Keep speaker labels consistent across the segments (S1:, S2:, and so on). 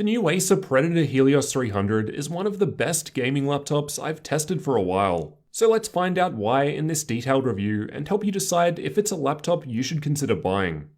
S1: The new Acer Predator Helios 300 is one of the best gaming laptops I've tested for a while. So let's find out why in this detailed review and help you decide if it's a laptop you should consider buying.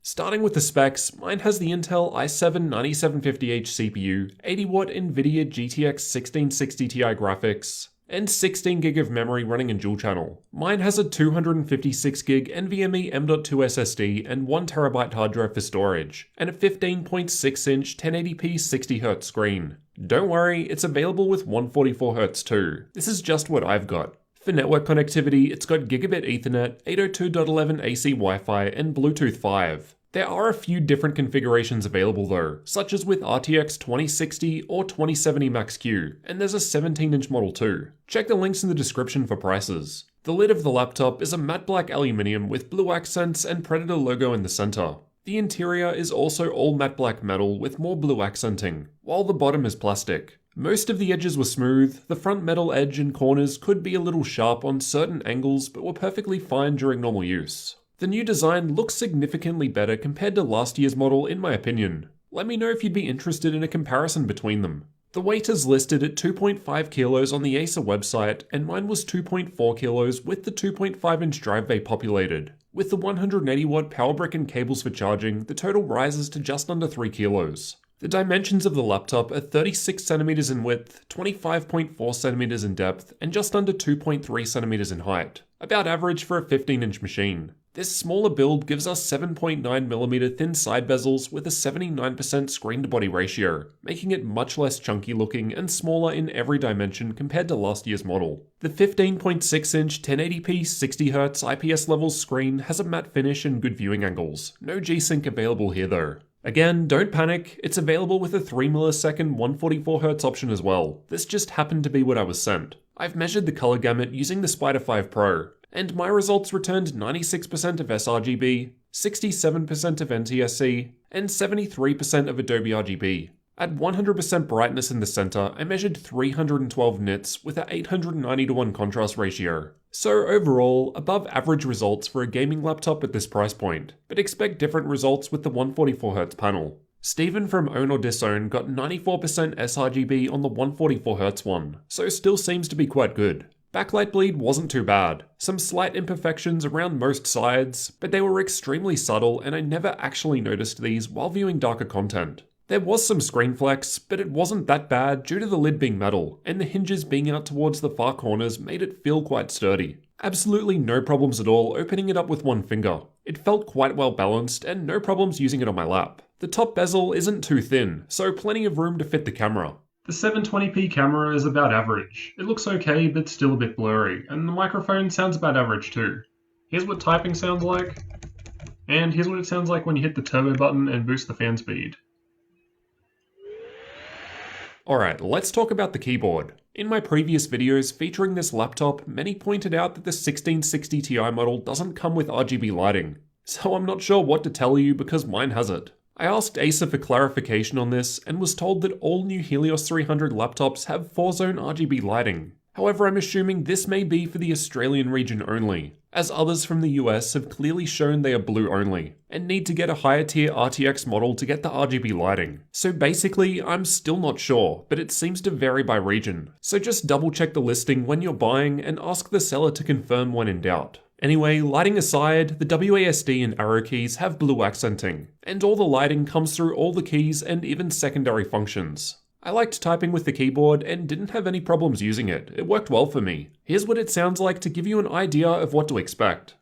S1: Starting with the specs, mine has the Intel i7-9750H CPU, 80W NVIDIA GTX 1660 Ti graphics, and 16GB of memory running in dual channel. Mine has a 256GB NVMe M.2 SSD and 1TB hard drive for storage, and a 15.6-inch 1080p 60Hz screen. Don't worry, it's available with 144Hz too. This is just what I've got. For network connectivity, it's got Gigabit Ethernet, 802.11ac Wi-Fi, and Bluetooth 5. There are a few different configurations available though, such as with RTX 2060 or 2070 Max-Q, and there's a 17-inch model too. Check the links in the description for prices. The lid of the laptop is a matte black aluminium with blue accents and Predator logo in the center. The interior is also all matte black metal with more blue accenting, while the bottom is plastic. Most of the edges were smooth, the front metal edge and corners could be a little sharp on certain angles but were perfectly fine during normal use. The new design looks significantly better compared to last year's model in my opinion. Let me know if you'd be interested in a comparison between them. The weight is listed at 2.5 kilos on the Acer website, and mine was 2.4 kilos with the 2.5-inch drive bay populated. With the 180W power brick and cables for charging, the total rises to just under 3 kilos. The dimensions of the laptop are 36cm in width, 25.4cm in depth, and just under 2.3cm in height. About average for a 15-inch machine. This smaller build gives us 7.9mm thin side bezels with a 79% screen-to-body ratio, making it much less chunky looking and smaller in every dimension compared to last year's model. The 15.6-inch 1080p 60Hz IPS levels screen has a matte finish and good viewing angles. No G-Sync available here though. Again, don't panic, it's available with a 3ms 144Hz option as well. This just happened to be what I was sent. I've measured the color gamut using the Spider 5 Pro, and my results returned 96% of sRGB, 67% of NTSC, and 73% of Adobe RGB. At 100% brightness in the center, I measured 312 nits with a 890:1 contrast ratio. So overall, above average results for a gaming laptop at this price point, but expect different results with the 144Hz panel. Steven from Own or Disown got 94% sRGB on the 144Hz one, so still seems to be quite good. Backlight bleed wasn't too bad. Some slight imperfections around most sides, but they were extremely subtle and I never actually noticed these while viewing darker content. There was some screen flex, but it wasn't that bad due to the lid being metal, and the hinges being out towards the far corners made it feel quite sturdy. Absolutely no problems at all opening it up with one finger. It felt quite well balanced and no problems using it on my lap. The top bezel isn't too thin, so plenty of room to fit the camera. The 720p camera is about average. It looks okay, but still a bit blurry, and the microphone sounds about average too. Here's what typing sounds like, and here's what it sounds like when you hit the turbo button and boost the fan speed. Alright, let's talk about the keyboard. In my previous videos featuring this laptop, many pointed out that the 1660 Ti model doesn't come with RGB lighting. So I'm not sure what to tell you because mine has it. I asked Acer for clarification on this and was told that all new Helios 300 laptops have 4-zone RGB lighting. However, I'm assuming this may be for the Australian region only, as others from the US have clearly shown they are blue only, and need to get a higher tier RTX model to get the RGB lighting. So basically, I'm still not sure, but it seems to vary by region. So just double check the listing when you're buying and ask the seller to confirm when in doubt. Anyway, lighting aside, the WASD and arrow keys have blue accenting, and all the lighting comes through all the keys and even secondary functions. I liked typing with the keyboard and didn't have any problems using it. It worked well for me. Here's what it sounds like to give you an idea of what to expect.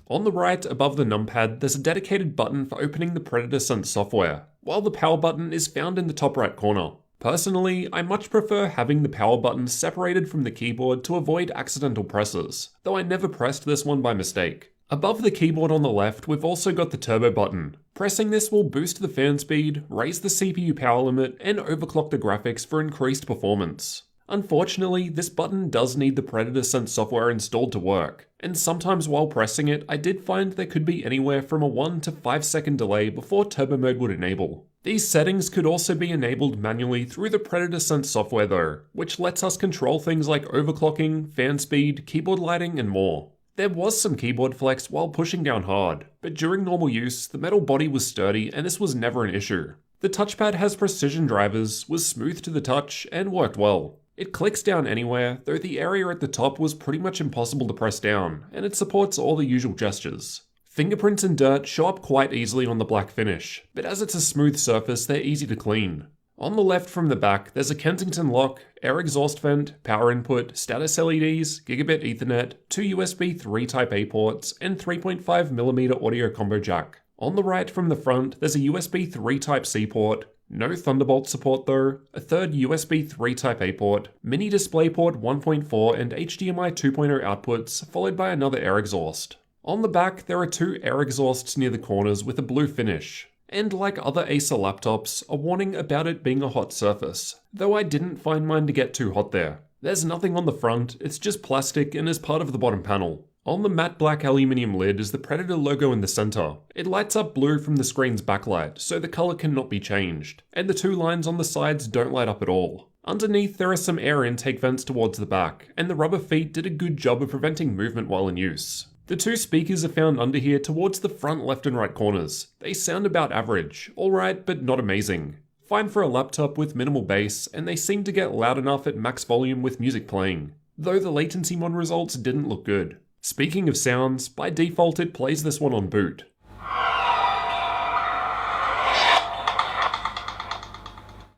S1: On the right, above the numpad, there's a dedicated button for opening the Predator Sense software, while the power button is found in the top right corner. Personally, I much prefer having the power button separated from the keyboard to avoid accidental presses, though I never pressed this one by mistake. Above the keyboard on the left, we've also got the turbo button. Pressing this will boost the fan speed, raise the CPU power limit, and overclock the graphics for increased performance. Unfortunately, this button does need the Predator Sense software installed to work, and sometimes while pressing it, I did find there could be anywhere from a 1 to 5 second delay before turbo mode would enable. These settings could also be enabled manually through the Predator Sense software though, which lets us control things like overclocking, fan speed, keyboard lighting, and more. There was some keyboard flex while pushing down hard, but during normal use, the metal body was sturdy and this was never an issue. The touchpad has precision drivers, was smooth to the touch, and worked well. It clicks down anywhere, though the area at the top was pretty much impossible to press down, and it supports all the usual gestures. Fingerprints and dirt show up quite easily on the black finish, but as it's a smooth surface, they're easy to clean. On the left from the back, there's a Kensington lock, air exhaust vent, power input, status LEDs, gigabit Ethernet, 2 USB 3 Type A ports, and 3.5mm audio combo jack. On the right from the front, there's a USB 3 Type C port, no Thunderbolt support though, a third USB 3 Type A port, mini DisplayPort 1.4 and HDMI 2.0 outputs, followed by another air exhaust. On the back, there are 2 air exhausts near the corners with a blue finish. And like other Acer laptops, a warning about it being a hot surface, though I didn't find mine to get too hot there. There's nothing on the front, it's just plastic and is part of the bottom panel. On the matte black aluminium lid is the Predator logo in the center. It lights up blue from the screen's backlight, so the color cannot be changed, and the 2 lines on the sides don't light up at all. Underneath there are some air intake vents towards the back, and the rubber feet did a good job of preventing movement while in use. The 2 speakers are found under here towards the front left and right corners. They sound about average, alright but not amazing. Fine for a laptop with minimal bass, and they seem to get loud enough at max volume with music playing, though the latency mon results didn't look good. Speaking of sounds, by default it plays this one on boot.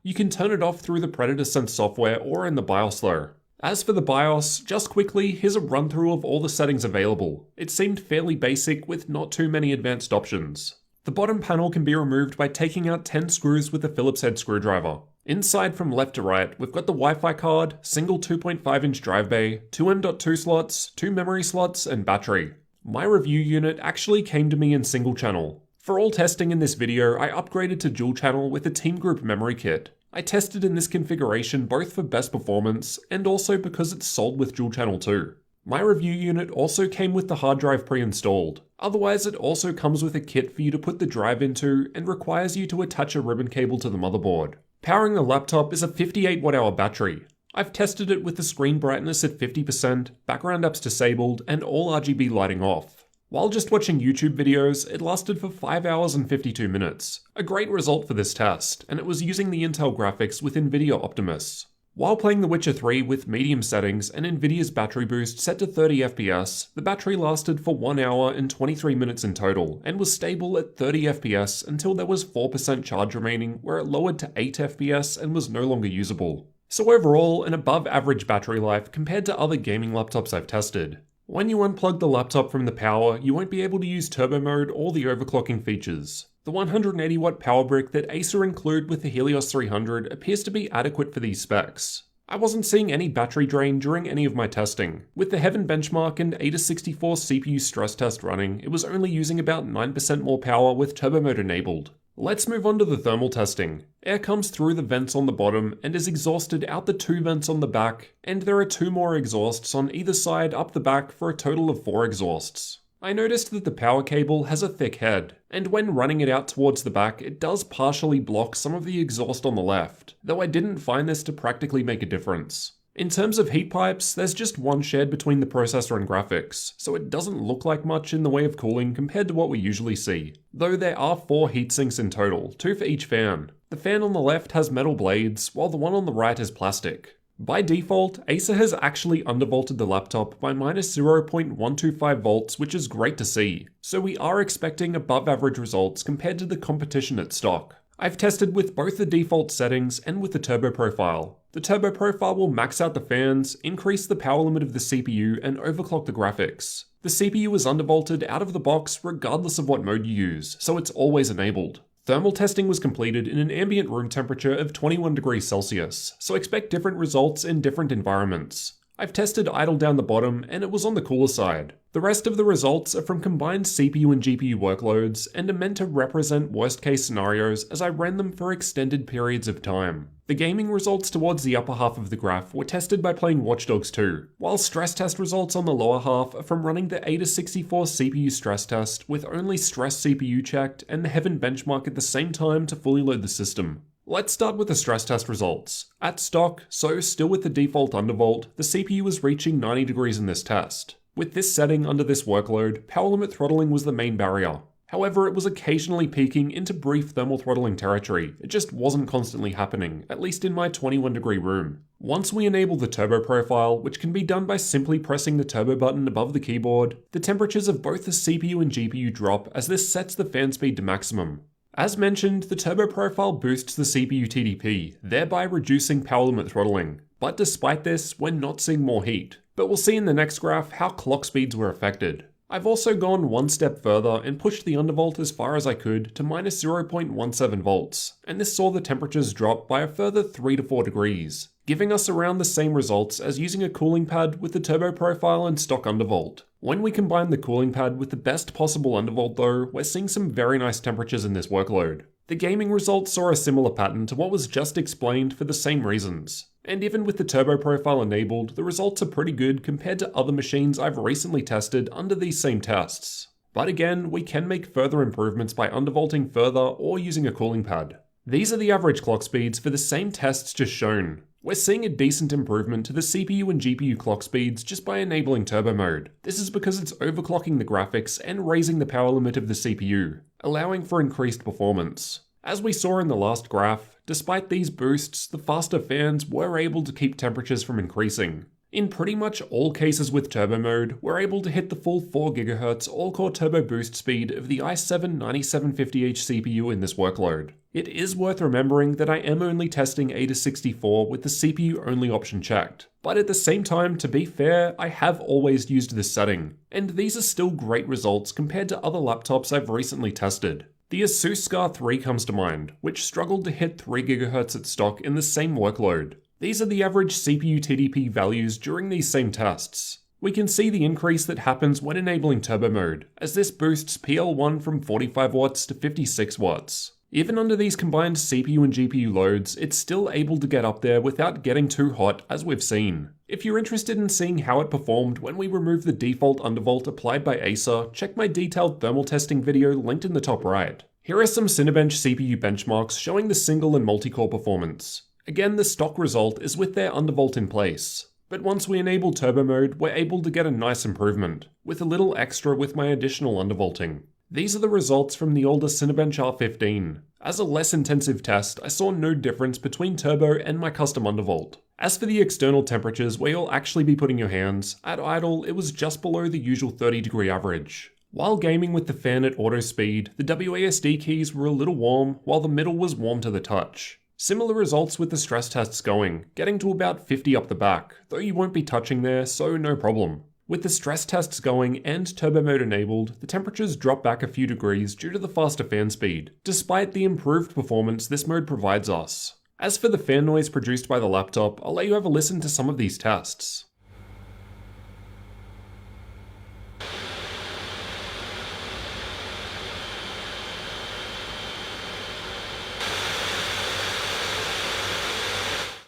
S1: You can turn it off through the Predator Sense software or in the BIOS though. As for the BIOS, just quickly, here's a run through of all the settings available. It seemed fairly basic with not too many advanced options. The bottom panel can be removed by taking out 10 screws with a Phillips head screwdriver. Inside from left to right, we've got the Wi-Fi card, single 2.5-inch drive bay, 2 M.2 slots, 2 memory slots, and battery. My review unit actually came to me in single channel. For all testing in this video, I upgraded to dual channel with a Team Group memory kit. I tested in this configuration both for best performance and also because it's sold with dual channel too. My review unit also came with the hard drive pre-installed. Otherwise, it also comes with a kit for you to put the drive into and requires you to attach a ribbon cable to the motherboard. Powering the laptop is a 58 watt-hour battery. I've tested it with the screen brightness at 50%, background apps disabled, and all RGB lighting off. While just watching YouTube videos, it lasted for 5 hours and 52 minutes. A great result for this test, and it was using the Intel graphics with NVIDIA Optimus. While playing The Witcher 3 with medium settings and NVIDIA's battery boost set to 30 FPS, the battery lasted for 1 hour and 23 minutes in total, and was stable at 30 FPS until there was 4% charge remaining, where it lowered to 8 FPS and was no longer usable. So overall, an above average battery life compared to other gaming laptops I've tested. When you unplug the laptop from the power, you won't be able to use turbo mode or the overclocking features. The 180 watt power brick that Acer include with the Helios 300 appears to be adequate for these specs. I wasn't seeing any battery drain during any of my testing. With the Heaven benchmark and AIDA64 CPU stress test running, it was only using about 9% more power with turbo mode enabled. Let's move on to the thermal testing. Air comes through the vents on the bottom and is exhausted out the 2 vents on the back, and there are 2 more exhausts on either side up the back for a total of 4 exhausts. I noticed that the power cable has a thick head, and when running it out towards the back, it does partially block some of the exhaust on the left, though I didn't find this to practically make a difference. In terms of heat pipes, there's just one shared between the processor and graphics, so it doesn't look like much in the way of cooling compared to what we usually see. Though there are 4 heatsinks in total, 2 for each fan. The fan on the left has metal blades, while the one on the right is plastic. By default, Acer has actually undervolted the laptop by minus 0.125 volts, which is great to see, so we are expecting above average results compared to the competition at stock. I've tested with both the default settings and with the turbo profile. The turbo profile will max out the fans, increase the power limit of the CPU, and overclock the graphics. The CPU is undervolted out of the box regardless of what mode you use, so it's always enabled. Thermal testing was completed in an ambient room temperature of 21 degrees Celsius, so expect different results in different environments. I've tested idle down the bottom, and it was on the cooler side. The rest of the results are from combined CPU and GPU workloads, and are meant to represent worst-case scenarios as I ran them for extended periods of time. The gaming results towards the upper half of the graph were tested by playing Watch Dogs 2, while stress test results on the lower half are from running the AIDA64 CPU stress test with only stress CPU checked and the Heaven benchmark at the same time to fully load the system. Let's start with the stress test results. At stock, so still with the default undervolt, the CPU was reaching 90 degrees in this test. With this setting under this workload, power limit throttling was the main barrier. However, it was occasionally peaking into brief thermal throttling territory. It just wasn't constantly happening, at least in my 21-degree room. Once we enable the turbo profile, which can be done by simply pressing the turbo button above the keyboard, the temperatures of both the CPU and GPU drop as this sets the fan speed to maximum. As mentioned, the turbo profile boosts the CPU TDP, thereby reducing power limit throttling. But despite this, we're not seeing more heat. But we'll see in the next graph how clock speeds were affected. I've also gone one step further and pushed the undervolt as far as I could to minus 0.17 volts, and this saw the temperatures drop by a further 3 to 4 degrees, giving us around the same results as using a cooling pad with the turbo profile and stock undervolt. When we combine the cooling pad with the best possible undervolt though, we're seeing some very nice temperatures in this workload. The gaming results saw a similar pattern to what was just explained for the same reasons. And even with the turbo profile enabled, the results are pretty good compared to other machines I've recently tested under these same tests. But again, we can make further improvements by undervolting further or using a cooling pad. These are the average clock speeds for the same tests just shown. We're seeing a decent improvement to the CPU and GPU clock speeds just by enabling turbo mode. This is because it's overclocking the graphics and raising the power limit of the CPU, allowing for increased performance. As we saw in the last graph, despite these boosts, the faster fans were able to keep temperatures from increasing. In pretty much all cases with turbo mode, we're able to hit the full 4 GHz all-core turbo boost speed of the i7 9750H CPU in this workload. It is worth remembering that I am only testing 8-64 with the CPU only option checked, but at the same time, to be fair, I have always used this setting, and these are still great results compared to other laptops I've recently tested. The Asus Scar 3 comes to mind, which struggled to hit 3 GHz at stock in the same workload. These are the average CPU TDP values during these same tests. We can see the increase that happens when enabling turbo mode, as this boosts PL1 from 45 watts to 56 watts. Even under these combined CPU and GPU loads, it's still able to get up there without getting too hot, as we've seen. If you're interested in seeing how it performed when we removed the default undervolt applied by Acer, check my detailed thermal testing video linked in the top right. Here are some Cinebench CPU benchmarks showing the single and multi-core performance. Again, the stock result is with their undervolt in place. But once we enable turbo mode, we're able to get a nice improvement, with a little extra with my additional undervolting. These are the results from the older Cinebench R15. As a less intensive test, I saw no difference between turbo and my custom undervolt. As for the external temperatures where you'll actually be putting your hands, at idle it was just below the usual 30-degree average. While gaming with the fan at auto speed, the WASD keys were a little warm, while the middle was warm to the touch. Similar results with the stress tests going, getting to about 50 up the back, though you won't be touching there, so no problem. With the stress tests going and turbo mode enabled, the temperatures drop back a few degrees due to the faster fan speed, despite the improved performance this mode provides us. As for the fan noise produced by the laptop, I'll let you have a listen to some of these tests.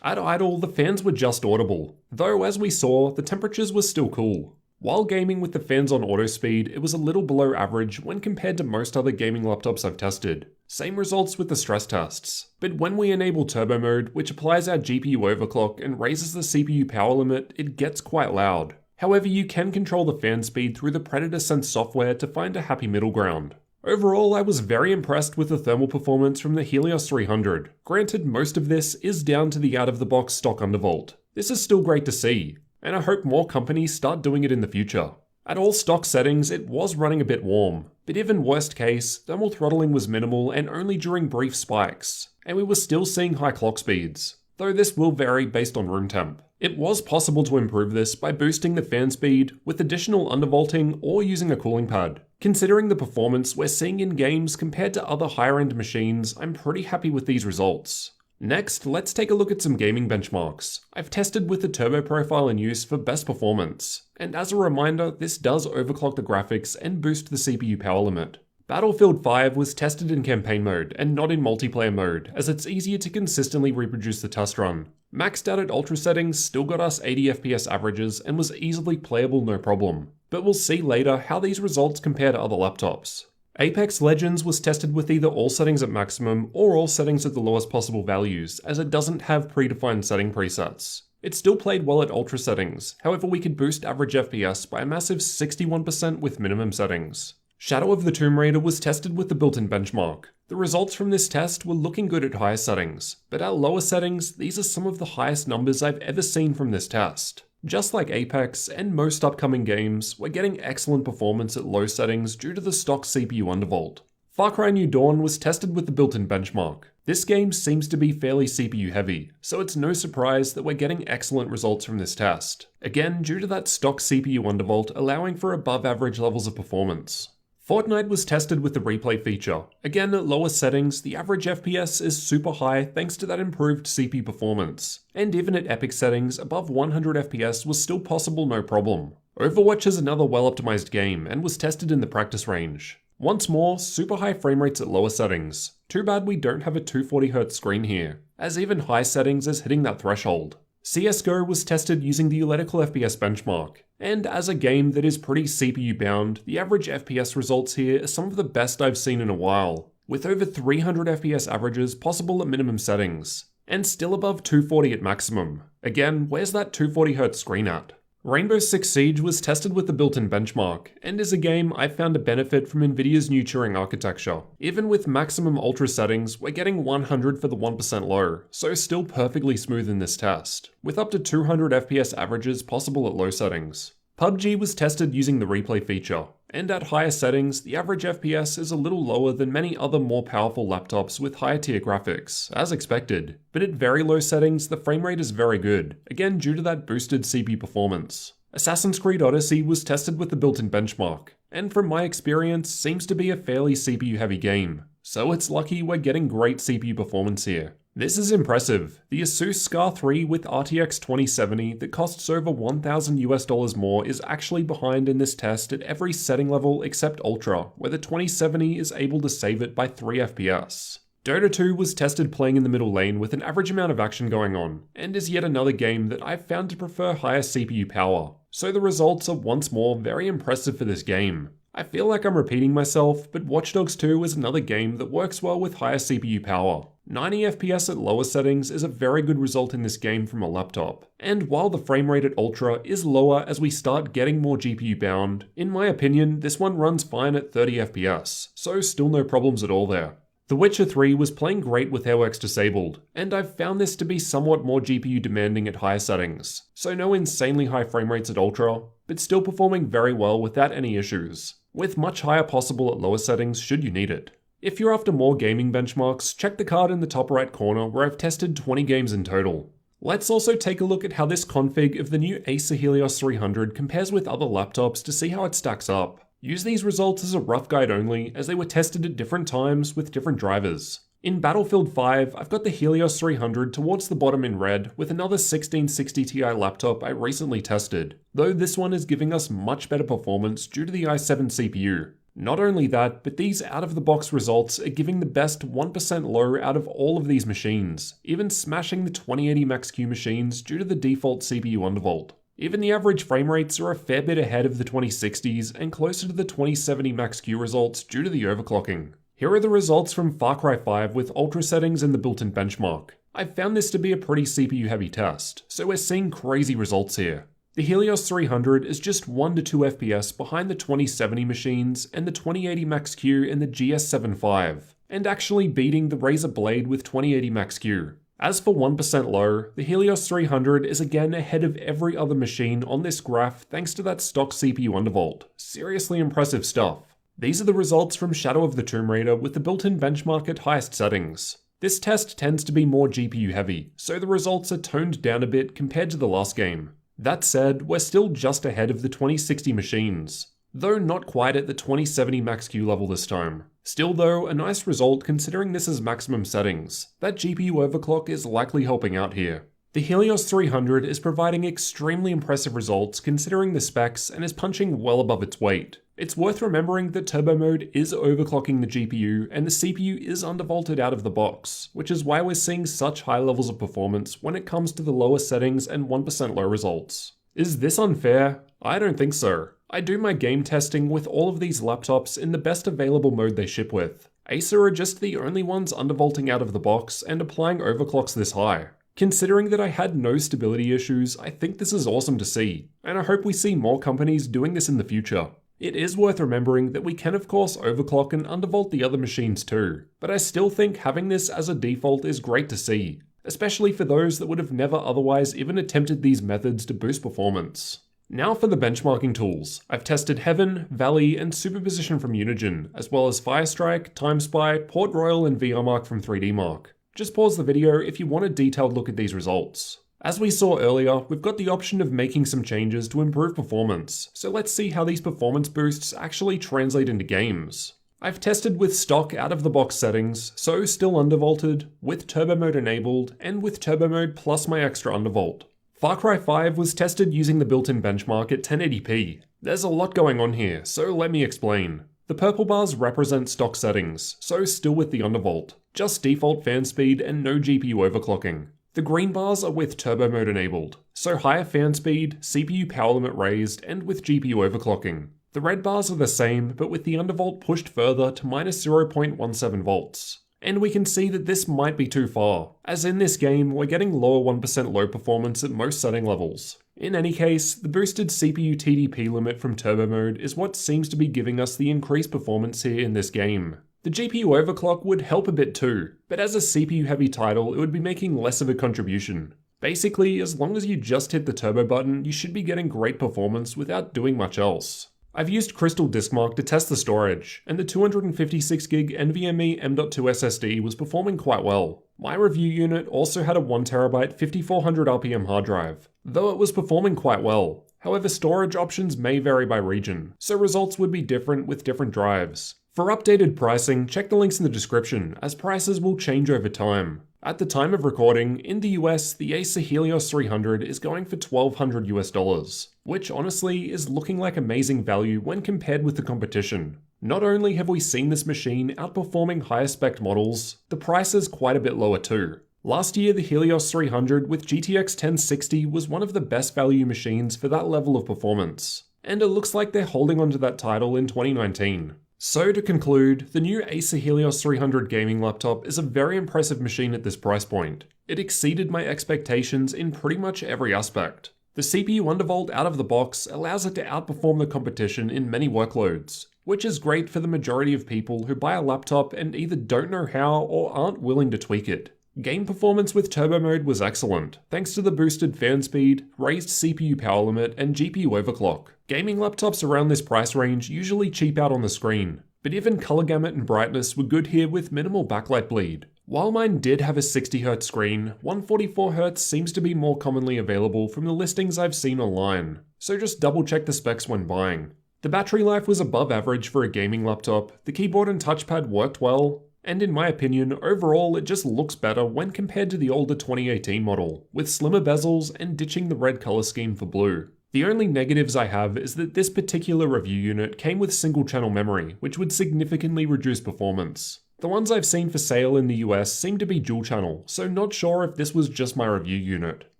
S1: At idle, the fans were just audible, though as we saw, the temperatures were still cool. While gaming with the fans on auto speed, it was a little below average when compared to most other gaming laptops I've tested. Same results with the stress tests. But when we enable turbo mode, which applies our GPU overclock and raises the CPU power limit, it gets quite loud. However, you can control the fan speed through the Predator Sense software to find a happy middle ground. Overall, I was very impressed with the thermal performance from the Helios 300. Granted, most of this is down to the out-of-the-box stock undervolt. This is still great to see, and I hope more companies start doing it in the future. At all stock settings, it was running a bit warm, but even worst case, thermal throttling was minimal and only during brief spikes, and we were still seeing high clock speeds, though this will vary based on room temp. It was possible to improve this by boosting the fan speed with additional undervolting or using a cooling pad. Considering the performance we're seeing in games compared to other higher end machines, I'm pretty happy with these results. Next, let's take a look at some gaming benchmarks. I've tested with the turbo profile in use for best performance, and as a reminder, this does overclock the graphics and boost the CPU power limit. Battlefield 5 was tested in campaign mode and not in multiplayer mode, as it's easier to consistently reproduce the test run. Maxed out at ultra settings still got us 80 FPS averages and was easily playable no problem, but we'll see later how these results compare to other laptops. Apex Legends was tested with either all settings at maximum or all settings at the lowest possible values, as it doesn't have predefined setting presets. It still played well at ultra settings, however we could boost average FPS by a massive 61% with minimum settings. Shadow of the Tomb Raider was tested with the built-in benchmark. The results from this test were looking good at higher settings, but at lower settings, these are some of the highest numbers I've ever seen from this test. Just like Apex and most upcoming games, we're getting excellent performance at low settings due to the stock CPU undervolt. Far Cry New Dawn was tested with the built-in benchmark. This game seems to be fairly CPU heavy, so it's no surprise that we're getting excellent results from this test. Again, due to that stock CPU undervolt allowing for above average levels of performance. Fortnite was tested with the replay feature. Again, at lower settings, the average FPS is super high thanks to that improved CPU performance. And even at epic settings, above 100 FPS was still possible no problem. Overwatch is another well-optimized game and was tested in the practice range. Once more, super high frame rates at lower settings. Too bad we don't have a 240Hz screen here, as even high settings is hitting that threshold. CSGO was tested using the Electrical FPS benchmark, and as a game that is pretty CPU bound, the average FPS results here are some of the best I've seen in a while, with over 300 FPS averages possible at minimum settings, and still above 240 at maximum. Again, where's that 240Hz screen at? Rainbow Six Siege was tested with the built-in benchmark, and is a game I found a benefit from NVIDIA's new Turing architecture. Even with maximum ultra settings, we're getting 100 for the 1% low, so still perfectly smooth in this test, with up to 200 FPS averages possible at low settings. PUBG was tested using the replay feature, and at higher settings, the average FPS is a little lower than many other more powerful laptops with higher tier graphics, as expected. But at very low settings, the frame rate is very good, again due to that boosted CPU performance. Assassin's Creed Odyssey was tested with the built-in benchmark, and from my experience, seems to be a fairly CPU heavy game. So it's lucky we're getting great CPU performance here. This is impressive. The Asus SCAR 3 with RTX 2070 that costs over $1,000 more is actually behind in this test at every setting level except Ultra, where the 2070 is able to save it by 3 FPS. Dota 2 was tested playing in the middle lane with an average amount of action going on, and is yet another game that I've found to prefer higher CPU power. So the results are once more very impressive for this game. I feel like I'm repeating myself, but Watch Dogs 2 is another game that works well with higher CPU power. 90 FPS at lower settings is a very good result in this game from a laptop. And while the frame rate at Ultra is lower as we start getting more GPU bound, in my opinion, this one runs fine at 30 FPS, so still no problems at all there. The Witcher 3 was playing great with AirWorks disabled, and I've found this to be somewhat more GPU demanding at higher settings, so no insanely high frame rates at Ultra, but still performing very well without any issues, with much higher possible at lower settings should you need it. If you're after more gaming benchmarks, check the card in the top right corner where I've tested 20 games in total. Let's also take a look at how this config of the new Acer Helios 300 compares with other laptops to see how it stacks up. Use these results as a rough guide only, as they were tested at different times with different drivers. In Battlefield 5, I've got the Helios 300 towards the bottom in red with another 1660 Ti laptop I recently tested, though this one is giving us much better performance due to the i7 CPU. Not only that, but these out-of-the-box results are giving the best 1% low out of all of these machines, even smashing the 2080 Max-Q machines due to the default CPU undervolt. Even the average frame rates are a fair bit ahead of the 2060s and closer to the 2070 Max-Q results due to the overclocking. Here are the results from Far Cry 5 with ultra settings and the built-in benchmark. I've found this to be a pretty CPU heavy test, so we're seeing crazy results here. The Helios 300 is just 1 to 2 FPS behind the 2070 machines and the 2080 Max-Q and the GS75, and actually beating the Razer Blade with 2080 Max-Q. As for 1% low, the Helios 300 is again ahead of every other machine on this graph thanks to that stock CPU undervolt. Seriously impressive stuff. These are the results from Shadow of the Tomb Raider with the built-in benchmark at highest settings. This test tends to be more GPU heavy, so the results are toned down a bit compared to the last game. That said, we're still just ahead of the 2060 machines, though not quite at the 2070 Max-Q level this time. Still though, a nice result considering this is maximum settings. That GPU overclock is likely helping out here. The Helios 300 is providing extremely impressive results considering the specs and is punching well above its weight. It's worth remembering that turbo mode is overclocking the GPU and the CPU is undervolted out of the box, which is why we're seeing such high levels of performance when it comes to the lower settings and 1% low results. Is this unfair? I don't think so. I do my game testing with all of these laptops in the best available mode they ship with. Acer are just the only ones undervolting out of the box and applying overclocks this high. Considering that I had no stability issues, I think this is awesome to see, and I hope we see more companies doing this in the future. It is worth remembering that we can of course overclock and undervolt the other machines too, but I still think having this as a default is great to see, especially for those that would have never otherwise even attempted these methods to boost performance. Now for the benchmarking tools. I've tested Heaven, Valley, and Superposition from Unigine, as well as Firestrike, TimeSpy, Port Royal, and VRMark from 3DMark. Just pause the video if you want a detailed look at these results. As we saw earlier, we've got the option of making some changes to improve performance, so let's see how these performance boosts actually translate into games. I've tested with stock out-of-the-box settings, so still undervolted, with turbo mode enabled, and with turbo mode plus my extra undervolt. Far Cry 5 was tested using the built-in benchmark at 1080p. There's a lot going on here, so let me explain. The purple bars represent stock settings, so still with the undervolt, just default fan speed and no GPU overclocking. The green bars are with turbo mode enabled, so higher fan speed, CPU power limit raised, and with GPU overclocking. The red bars are the same, but with the undervolt pushed further to minus 0.17 volts. And we can see that this might be too far, as in this game we're getting lower 1% low performance at most setting levels. In any case, the boosted CPU TDP limit from turbo mode is what seems to be giving us the increased performance here in this game. The GPU overclock would help a bit too, but as a CPU heavy title it would be making less of a contribution. Basically, as long as you just hit the turbo button, you should be getting great performance without doing much else. I've used Crystal DiskMark to test the storage, and the 256GB NVMe M.2 SSD was performing quite well. My review unit also had a 1TB 5400 RPM hard drive, though it was performing quite well. However, storage options may vary by region, so results would be different with different drives. For updated pricing, check the links in the description, as prices will change over time. At the time of recording, in the US, the Acer Helios 300 is going for $1,200 US, which honestly is looking like amazing value when compared with the competition. Not only have we seen this machine outperforming higher spec models, the price is quite a bit lower too. Last year, the Helios 300 with GTX 1060 was one of the best value machines for that level of performance, and it looks like they're holding onto that title in 2019. So to conclude, the new Acer Helios 300 gaming laptop is a very impressive machine at this price point. It exceeded my expectations in pretty much every aspect. The CPU undervolt out of the box allows it to outperform the competition in many workloads, which is great for the majority of people who buy a laptop and either don't know how or aren't willing to tweak it. Game performance with turbo mode was excellent, thanks to the boosted fan speed, raised CPU power limit, and GPU overclock. Gaming laptops around this price range usually cheap out on the screen, but even color gamut and brightness were good here with minimal backlight bleed. While mine did have a 60Hz screen, 144Hz seems to be more commonly available from the listings I've seen online, so just double check the specs when buying. The battery life was above average for a gaming laptop, the keyboard and touchpad worked well, and in my opinion, overall it just looks better when compared to the older 2018 model, with slimmer bezels and ditching the red color scheme for blue. The only negatives I have is that this particular review unit came with single channel memory, which would significantly reduce performance. The ones I've seen for sale in the US seem to be dual channel, so not sure if this was just my review unit.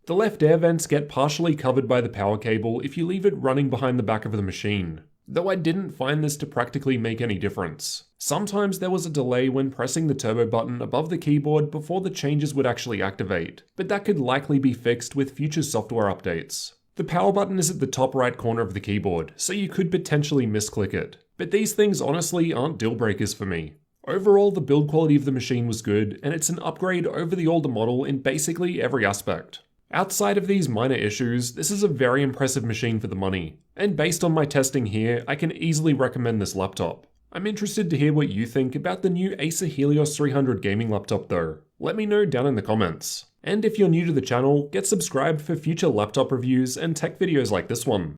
S1: The left air vents get partially covered by the power cable if you leave it running behind the back of the machine, though I didn't find this to practically make any difference. Sometimes there was a delay when pressing the turbo button above the keyboard before the changes would actually activate, but that could likely be fixed with future software updates. The power button is at the top right corner of the keyboard, so you could potentially misclick it, but these things honestly aren't deal breakers for me. Overall, the build quality of the machine was good, and it's an upgrade over the older model in basically every aspect. Outside of these minor issues, this is a very impressive machine for the money, and based on my testing here, I can easily recommend this laptop. I'm interested to hear what you think about the new Acer Helios 300 gaming laptop though. Let me know down in the comments. And if you're new to the channel, get subscribed for future laptop reviews and tech videos like this one.